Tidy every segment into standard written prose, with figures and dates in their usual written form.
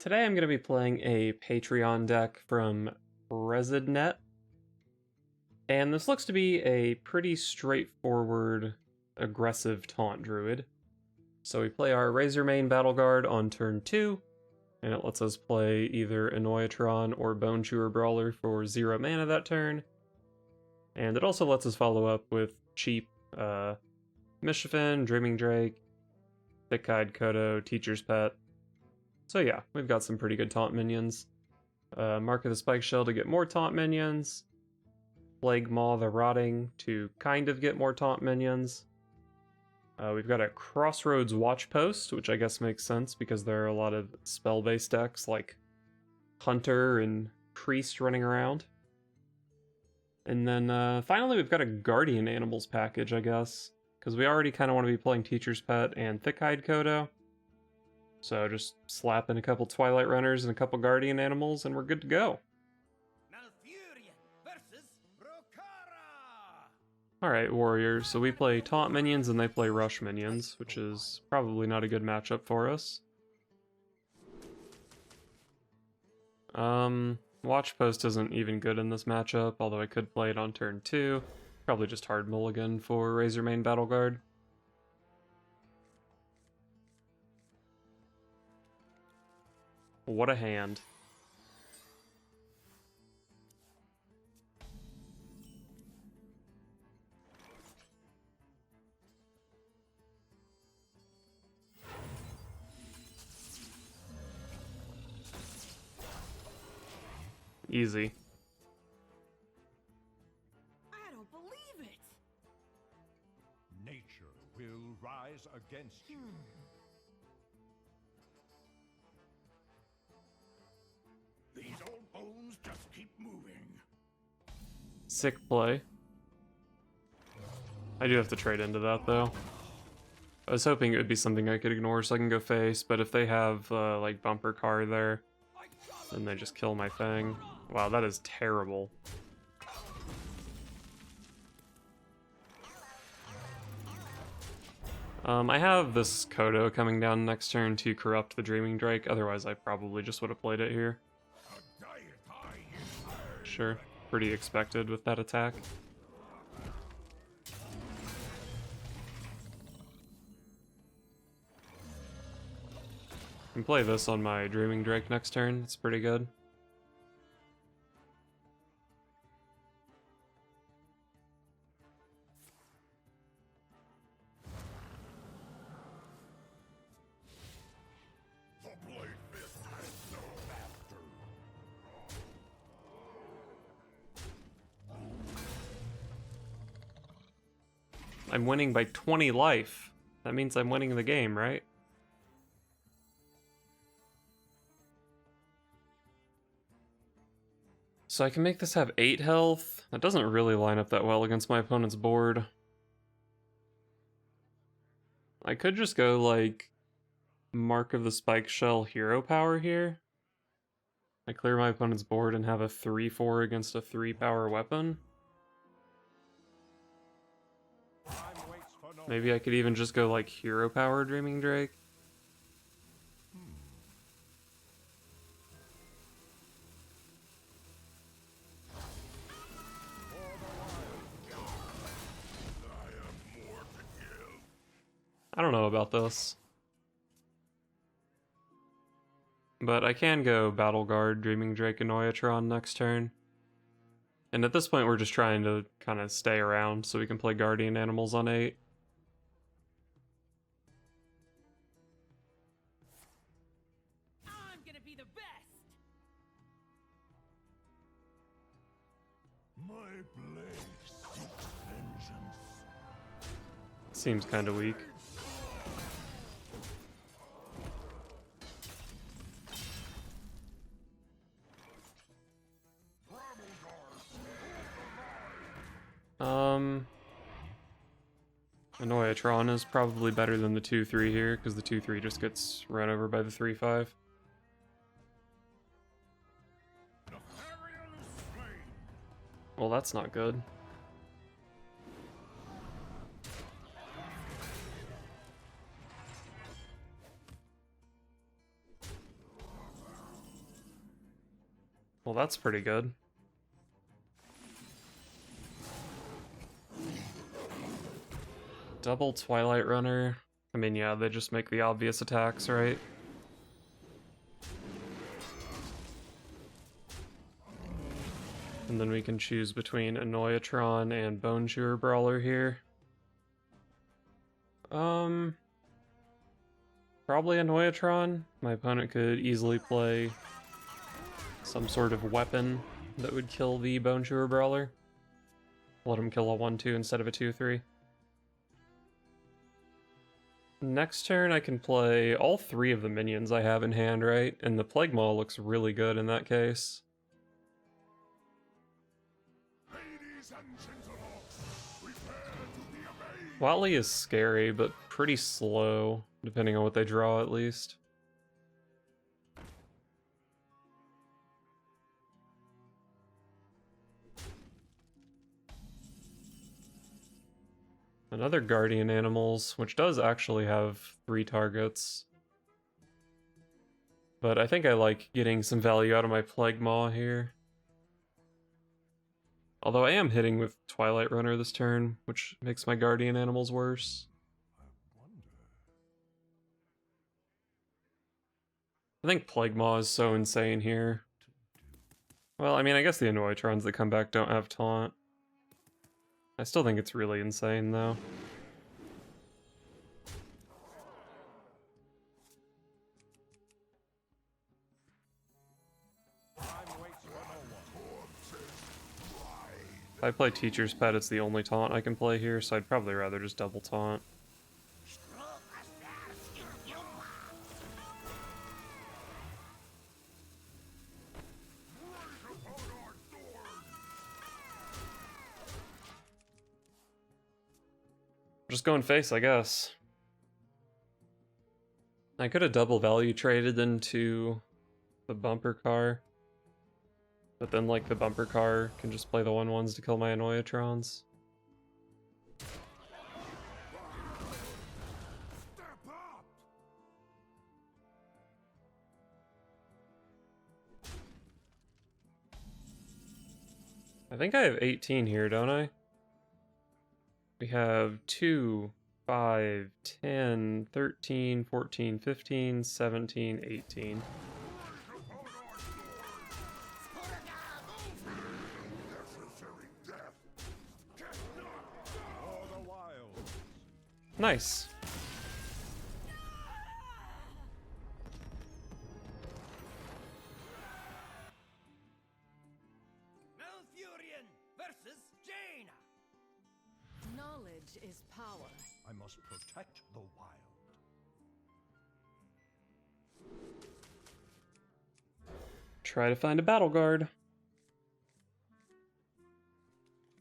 Today I'm going to be playing a Patreon deck from ResidNet, and this looks to be a pretty straightforward, aggressive Taunt Druid. So we play our Razormane Battle Guard on turn 2, and it lets us play either Annoyatron or Bone Chewer Brawler for 0 mana that turn, and it also lets us follow up with cheap Mischiefin, Dreaming Drake, Thick-Eyed Kodo, Teacher's Pet. So yeah, we've got some pretty good taunt minions. Mark of the Spike Shell to get more taunt minions. Plague Maw the Rotting to kind of get more taunt minions. We've got a Crossroads Watchpost, which I guess makes sense because there are a lot of spell-based decks like Hunter and Priest running around. And then finally we've got a Guardian Animals package, I guess, because we already kind of want to be playing Teacher's Pet and Thick-Eyed Kodo. So just slap in a couple Twilight Runners and a couple Guardian Animals and we're good to go. Alright, Warriors. So we play Taunt minions and they play Rush minions, which is probably not a good matchup for us. Watchpost isn't even good in this matchup, although I could play it on turn 2. Probably just hard mulligan for Razormane Battle Guard. What a hand. Easy. I don't believe it. Nature will rise against you. These old bones just keep moving. Sick play. I do have to trade into that though. I was hoping it would be something I could ignore so I can go face, but if they have like bumper car there, then they just kill my thing. Wow, that is terrible. I have this Kodo coming down next turn to corrupt the Dreaming Drake, otherwise I probably just would have played it here. Sure, pretty expected with that attack. I can play this on my Dreaming Drake next turn, it's pretty good. I'm winning by 20 life. That means I'm winning the game, right? So I can make this have 8 health. That doesn't really line up that well against my opponent's board. I could just go like Mark of the Spike Shell hero power here. I clear my opponent's board and have a 3/4 against a 3 power weapon. Maybe I could even just go like hero power Dreaming Drake. I don't know about this. But I can go Battle Guard, Dreaming Drake, Annoyatron next turn. And at this point we're just trying to kind of stay around so we can play Guardian Animals on 8. I'm gonna be the best. My blade seeks vengeance. Seems kind of weak. Annoyatron is probably better than the 2/3 here, because the 2/3 just gets run over by the 3/5. Well, that's not good. Well, that's pretty good. Double Twilight Runner. I mean, yeah, they just make the obvious attacks, right? And then we can choose between Annoyatron and Bone Chewer Brawler here. Probably Annoyatron. My opponent could easily play some sort of weapon that would kill the Bone Chewer Brawler. Let him kill a 1-2 instead of a 2-3. Next turn I can play all 3 of the minions I have in hand, right? And the Plague Maw looks really good in that case. Ladies and gentlemen, prepare to be amazed. Wally is scary, but pretty slow, depending on what they draw at least. Another Guardian Animals, which does actually have 3 targets. But I think I like getting some value out of my Plague Maw here. Although I am hitting with Twilight Runner this turn, which makes my Guardian Animals worse. I think Plague Maw is so insane here. Well, I mean, I guess the Annoytrons that come back don't have Taunt. I still think it's really insane, though. If I play Teacher's Pet, it's the only taunt I can play here, so I'd probably rather just double taunt. Just going face, I guess. I could have double value traded into the bumper car. But then, like, the bumper car can just play the 1/1s to kill my Annoyatrons. I think I have 18 here, don't I? We have 2, 5, 10, 13, 14, 15, 17, 18. Nice. Malfurion versus Jaina. Knowledge is power. I must protect the wild. Try to find a battle guard.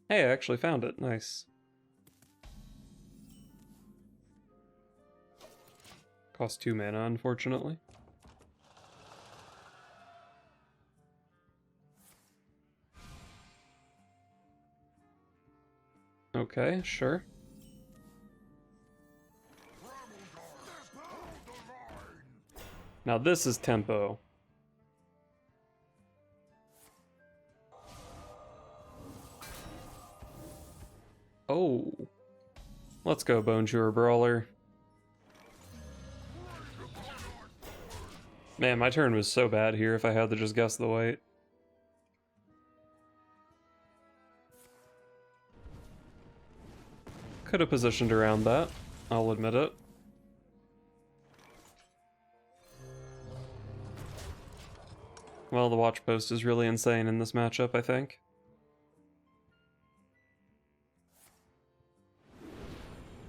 Hey, I actually found it. Nice. Cost 2 mana, unfortunately. Okay, sure. Now this is tempo. Oh. Let's go, Bone Chewer Brawler. Man, my turn was so bad here if I had to just guess the weight. Could have positioned around that, I'll admit it. Well, the watch post is really insane in this matchup, I think.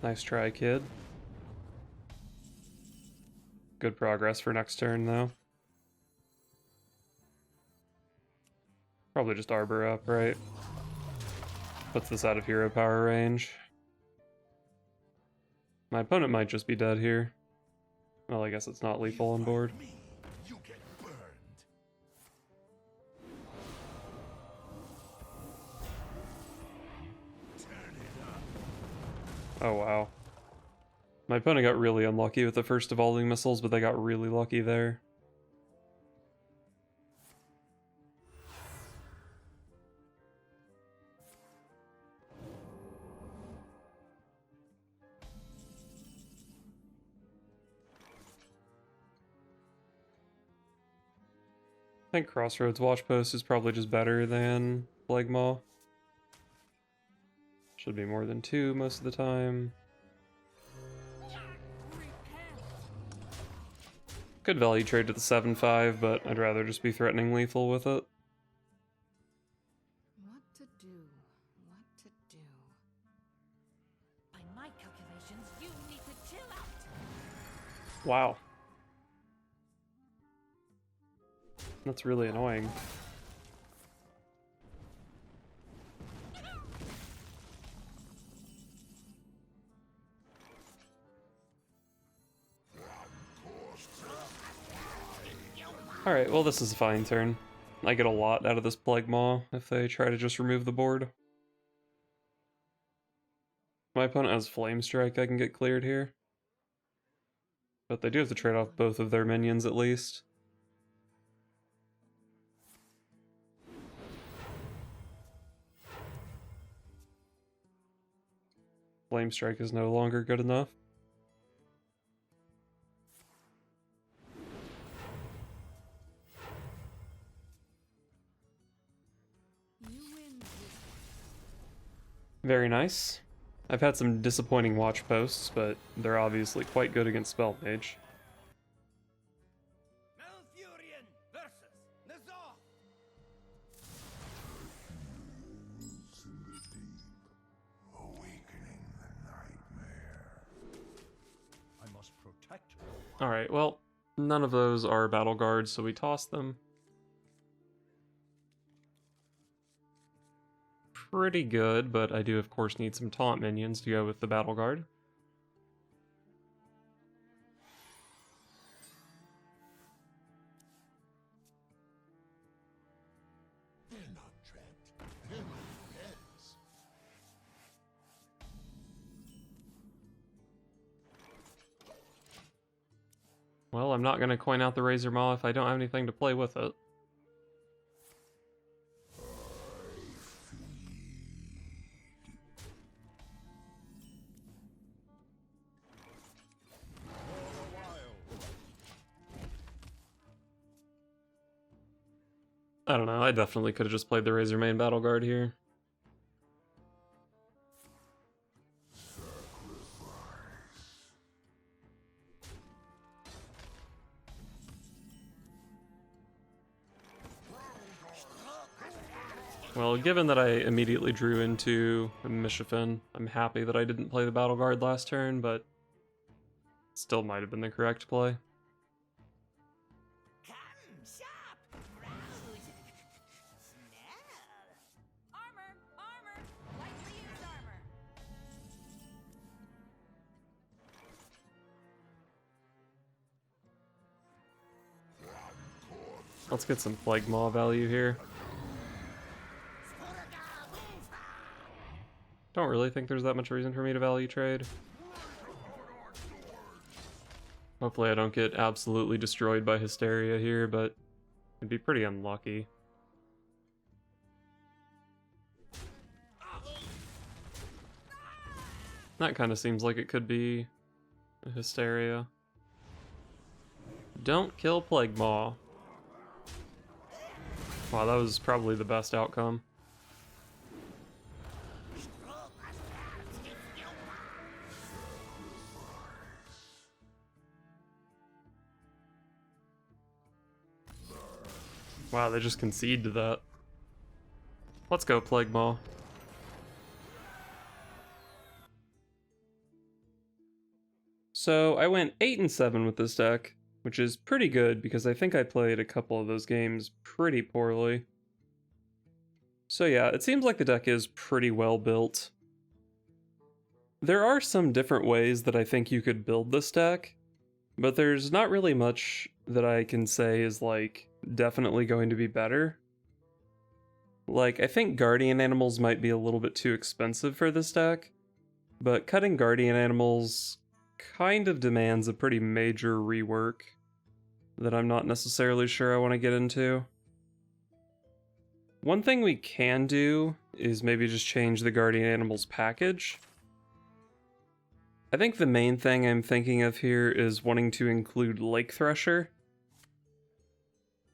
Nice try, kid. Good progress for next turn, though. Probably just Arbor up, right? Puts this out of hero power range. My opponent might just be dead here. Well, I guess it's not lethal on board. You get burned. Turn it up. Oh, wow. My opponent got really unlucky with the first evolving missiles, but they got really lucky there. I think Crossroads Watch Post is probably just better than Plague Maw. Should be more than 2 most of the time. Could value trade to the 7/5, but I'd rather just be threatening lethal with it. What to do? What to do? By my calculations, you need to chill out. Wow. That's really annoying. Alright, well this is a fine turn. I get a lot out of this Plague Maw if they try to just remove the board. If my opponent has Flame Strike, I can get cleared here. But they do have to trade off both of their minions at least. Flame Strike is no longer good enough. You win this Very nice. I've had some disappointing watch posts, but they're obviously quite good against Spell Mage. Malfurion versus Nazar. Awakening the nightmare. I must protect. Alright, well, none of those are battle guards, so we toss them. Pretty good, but I do of course need some taunt minions to go with the battle guard. They're not trapped. They're my friends. Well, I'm not going to coin out the Razor Maw if I don't have anything to play with it. I don't know, I definitely could have just played the Razor Main Battle Guard here. Well, given that I immediately drew into Mishafin, I'm happy that I didn't play the Battle Guard last turn, but still might have been the correct play. Come, shop, browse, smell. Armor, armor, lightly used armor. Let's get some Plague Maw value here. Don't really think there's that much reason for me to value trade. Hopefully I don't get absolutely destroyed by Hysteria here, but it'd be pretty unlucky. That kind of seems like it could be a Hysteria. Don't kill Plague Maw. Wow, that was probably the best outcome. Wow, they just concede to that. Let's go, Plague Maw. So I went 8 and 7 with this deck, which is pretty good because I think I played a couple of those games pretty poorly. So yeah, it seems like the deck is pretty well built. There are some different ways that I think you could build this deck, but there's not really much that I can say is like definitely going to be better. Like, I think Guardian Animals might be a little bit too expensive for this deck, but cutting Guardian Animals kind of demands a pretty major rework that I'm not necessarily sure I want to get into. One thing we can do is maybe just change the Guardian Animals package. I think the main thing I'm thinking of here is wanting to include Lake Thresher.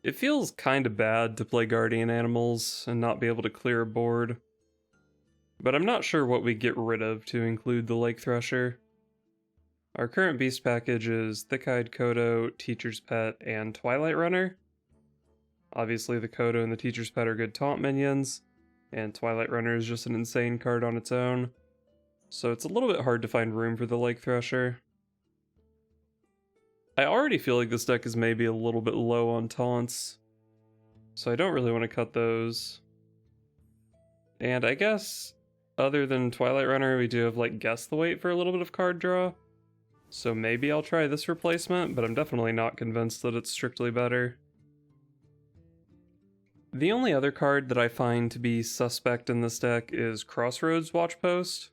It feels kind of bad to play guardian animals and not be able to clear a board. But I'm not sure what we get rid of to include the Lake Thresher. Our current beast package is Thick-Eyed Kodo, Teacher's Pet, and Twilight Runner. Obviously the Kodo and the Teacher's Pet are good taunt minions, and Twilight Runner is just an insane card on its own. So it's a little bit hard to find room for the Lake Thresher. I already feel like this deck is maybe a little bit low on taunts, so I don't really want to cut those. And I guess, other than Twilight Runner, we do have like Guess the Weight for a little bit of card draw. So maybe I'll try this replacement, but I'm definitely not convinced that it's strictly better. The only other card that I find to be suspect in this deck is Crossroads Watchpost.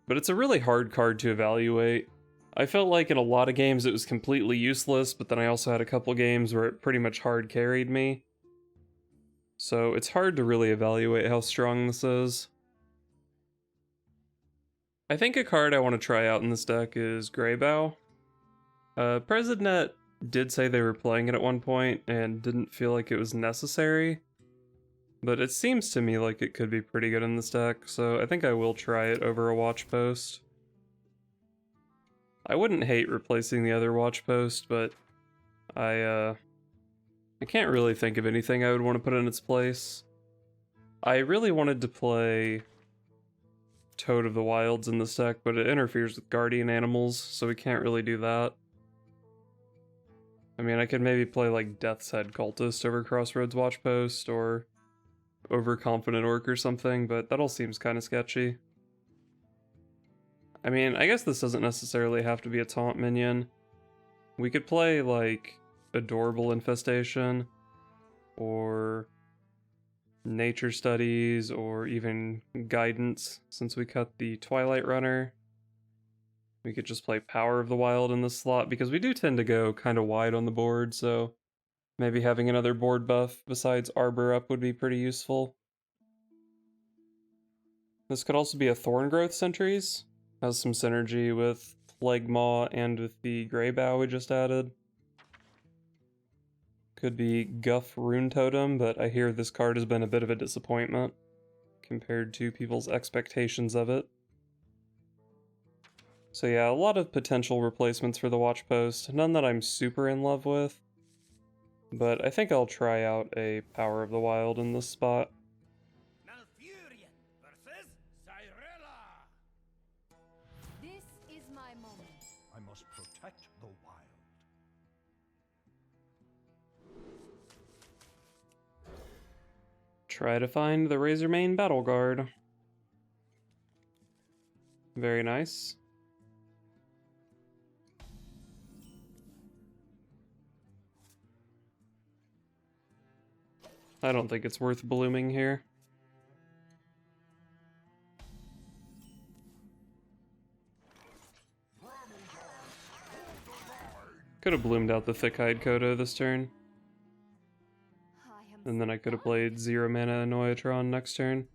But it's a really hard card to evaluate. I felt like in a lot of games it was completely useless, but then I also had a couple games where it pretty much hard carried me. So it's hard to really evaluate how strong this is. I think a card I want to try out in this deck is Greybough. Presidnet did say they were playing it at one point and didn't feel like it was necessary, but it seems to me like it could be pretty good in this deck, so I think I will try it over a watch post. I wouldn't hate replacing the other watch post, but I can't really think of anything I would want to put in its place. I really wanted to play Toad of the Wilds in this deck, but it interferes with guardian animals, so we can't really do that. I mean, I could maybe play like Death's Head Cultist over Crossroads Watchpost, or Overconfident Orc or something, but that all seems kind of sketchy. I mean, I guess this doesn't necessarily have to be a taunt minion. We could play like Adorable Infestation, or Nature Studies, or even Guidance, since we cut the Twilight Runner. We could just play Power of the Wild in this slot, because we do tend to go kind of wide on the board, so maybe having another board buff besides Arbor Up would be pretty useful. This could also be a Thorngrowth Sentries. Has some synergy with Plague Maw and with the Greybough we just added. Could be Guff Rune Totem, but I hear this card has been a bit of a disappointment compared to people's expectations of it. So yeah, a lot of potential replacements for the watch post, none that I'm super in love with, but I think I'll try out a Power of the Wild in this spot. Malfurion versus Cyrilla. This is my moment. I must protect the wild. Try to find the Razormane Battle Guard. Very nice. I don't think it's worth blooming here. Could have bloomed out the Thick-Eyed Kodo this turn. And then I could have played 0 mana Annoyatron next turn.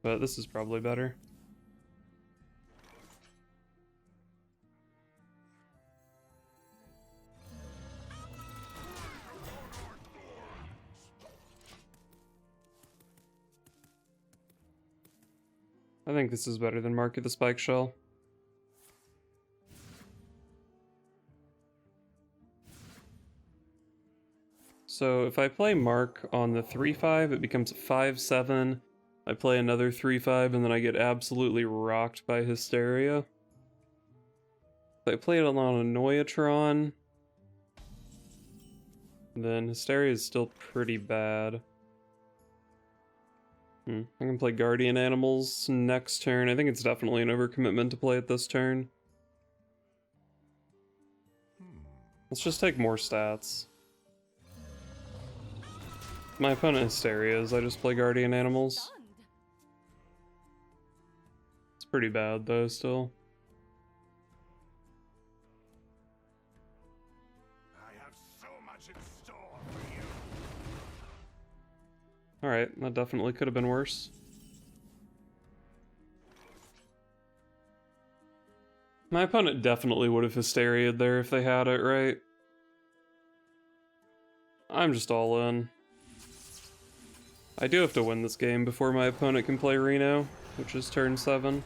But this is probably better. I think this is better than Mark of the Spike Shell. So if I play Mark on the 3/5, it becomes a 5/7. I play another 3/5, and then I get absolutely rocked by Hysteria. If I play it on Annoyatron, then Hysteria is still pretty bad. I can play Guardian Animals next turn. I think it's definitely an overcommitment to play it this turn. Let's just take more stats. My opponent Hysterias, I just play Guardian Animals. It's pretty bad though, still. I have so much in store for you. Alright, that definitely could have been worse. My opponent definitely would have Hysteria'd there if they had it, right? I'm just all in. I do have to win this game before my opponent can play Reno, which is turn 7.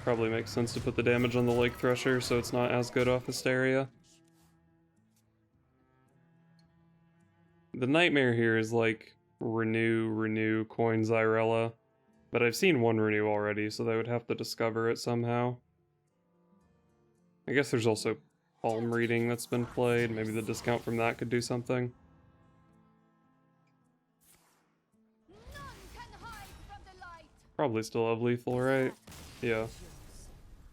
Probably makes sense to put the damage on the Lake Thresher so it's not as good off Hysteria. The nightmare here is like renew, coin Zyrella, but I've seen one renew already, so they would have to discover it somehow. I guess there's also Palm Reading that's been played, maybe the discount from that could do something. None can hide from the light. Probably still have lethal, right? Yeah.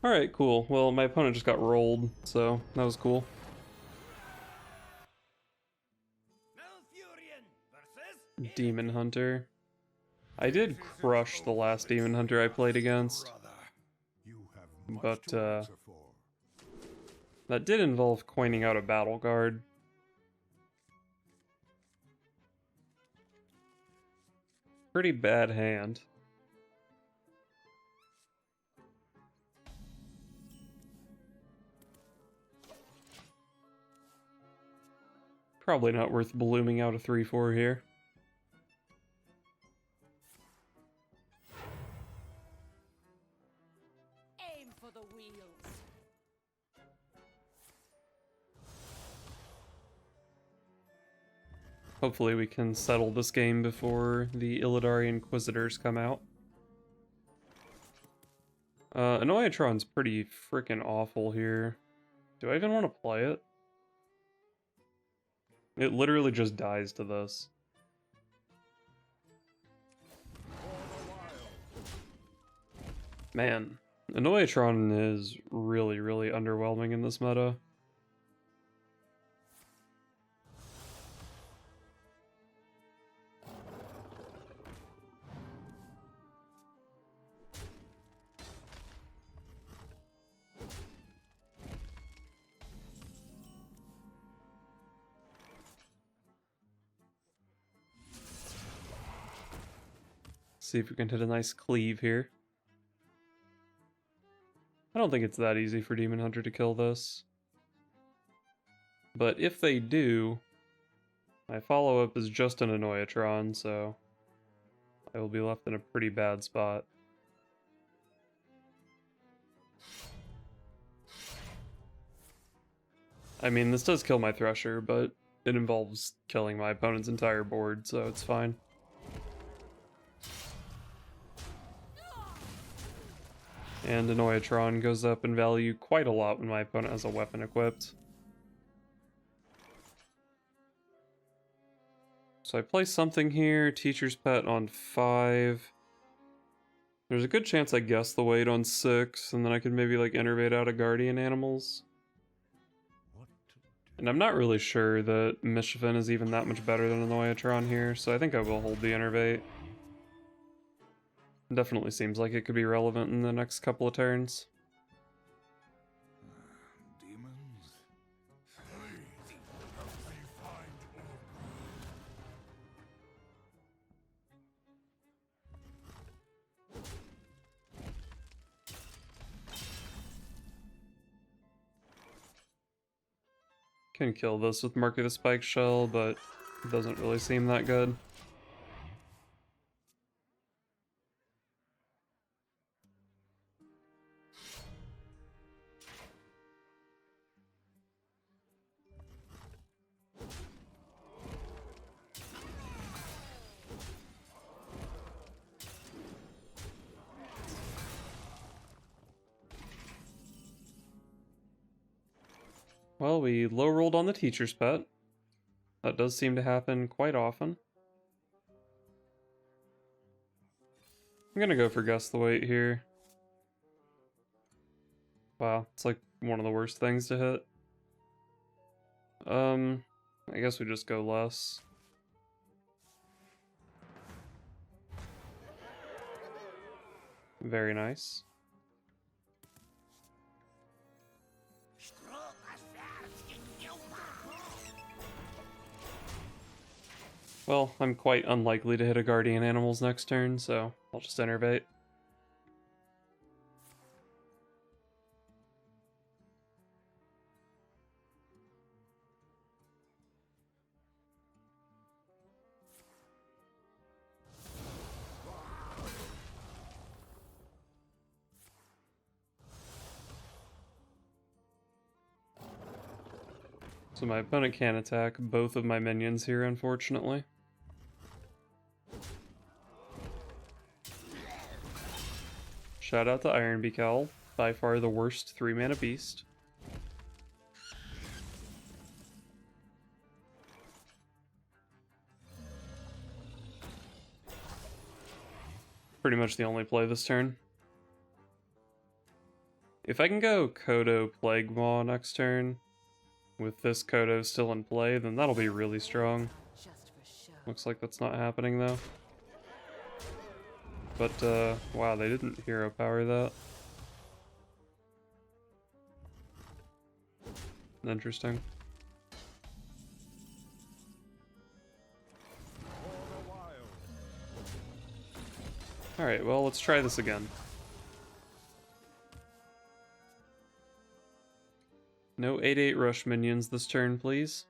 Alright, cool. Well, my opponent just got rolled, so that was cool. Malfurion versus Demon Hunter. I did crush the last Demon Hunter I played against, You have much but to answer for. that did involve coining out a battle guard. Pretty bad hand. Probably not worth blooming out a 3/4 here. Aim for the wheels. Hopefully we can settle this game before the Illidari Inquisitors come out. Annoyatron's pretty freaking awful here. Do I even want to play it? It literally just dies to this. Man, Annoyatron is really, really underwhelming in this meta. See if we can hit a nice cleave here. I don't think it's that easy for Demon Hunter to kill this. But if they do, my follow-up is just an Annoyatron, so I will be left in a pretty bad spot. I mean, this does kill my Thresher, but it involves killing my opponent's entire board, so it's fine. And Annoyatron goes up in value quite a lot when my opponent has a weapon equipped. So I play something here, Teacher's Pet on 5. There's a good chance I guess the weight on 6, and then I could maybe like innervate out a Guardian Animals. And I'm not really sure that Mischiefin is even that much better than Annoyatron here, so I think I will hold the innervate. Definitely seems like it could be relevant in the next couple of turns. Demons? Can kill this with Mark of the Spike Shell, but it doesn't really seem that good. Well, we low rolled on the Teacher's Pet. That does seem to happen quite often. I'm gonna go for Guess the Weight here. Wow, it's like one of the worst things to hit. I guess we just go less. Very nice. Well, I'm quite unlikely to hit a Guardian Animals next turn, so I'll just innervate. So my opponent can't attack both of my minions here, unfortunately. Shout out to Ironbeak Owl, by far the worst 3-mana beast. Pretty much the only play this turn. If I can go Kodo Plague Maw next turn, with this Kodo still in play, then that'll be really strong. Looks like that's not happening though. But, wow, they didn't hero power that. Interesting. Alright, well, let's try this again. No 8/8 rush minions this turn, please.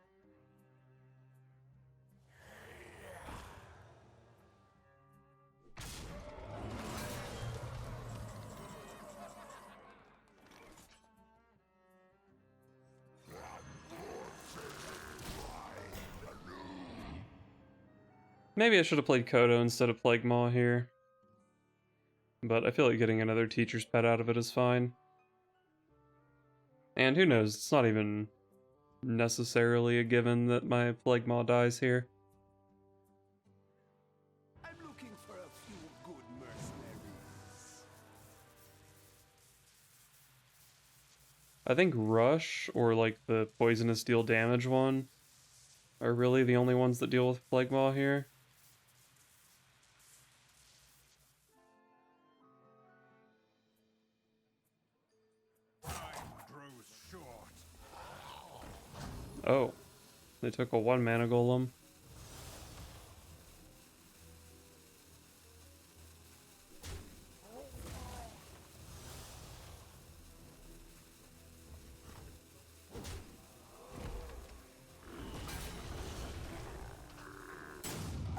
Maybe I should have played Kodo instead of Plague Maw here. But I feel like getting another teacher's pet out of it is fine. And who knows, it's not even necessarily a given that my Plague Maw dies here. I'm looking for a few good mercenaries. I think Rush, or like the Poisonous Deal Damage one, are really the only ones that deal with Plague Maw here. Oh, they took a 1-mana golem.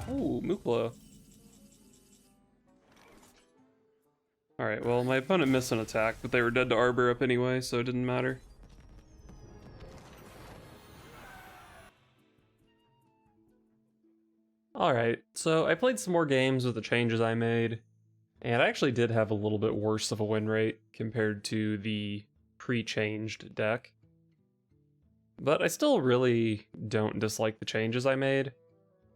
Oh, Mukla. Alright, well, my opponent missed an attack, but they were dead to Arbor up anyway, so it didn't matter. Alright, so I played some more games with the changes I made, and I actually did have a little bit worse of a win rate compared to the pre-changed deck. But I still really don't dislike the changes I made.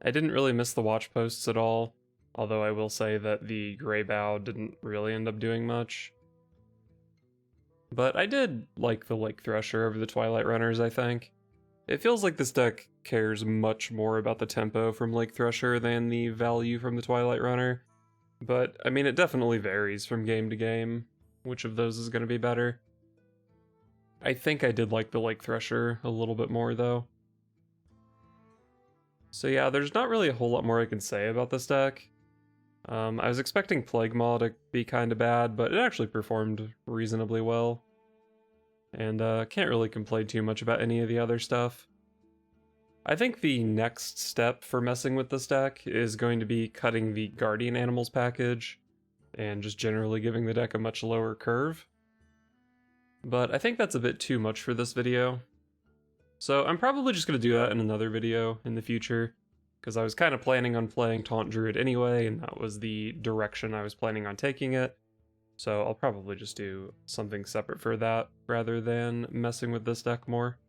I didn't really miss the watch posts at all, although I will say that the Grey Bow didn't really end up doing much. But I did like the Lake Thresher over the Twilight Runners, I think. It feels like this deck cares much more about the tempo from Lake Thresher than the value from the Twilight Runner. But, I mean, it definitely varies from game to game, which of those is going to be better. I think I did like the Lake Thresher a little bit more, though. So yeah, there's not really a whole lot more I can say about this deck. I was expecting Plague Maw to be kind of bad, but it actually performed reasonably well. And can't really complain too much about any of the other stuff. I think the next step for messing with this deck is going to be cutting the Guardian Animals package, and just generally giving the deck a much lower curve. But I think that's a bit too much for this video. So I'm probably just going to do that in another video in the future, because I was kind of planning on playing Taunt Druid anyway, and that was the direction I was planning on taking it. So I'll probably just do something separate for that, rather than messing with this deck more.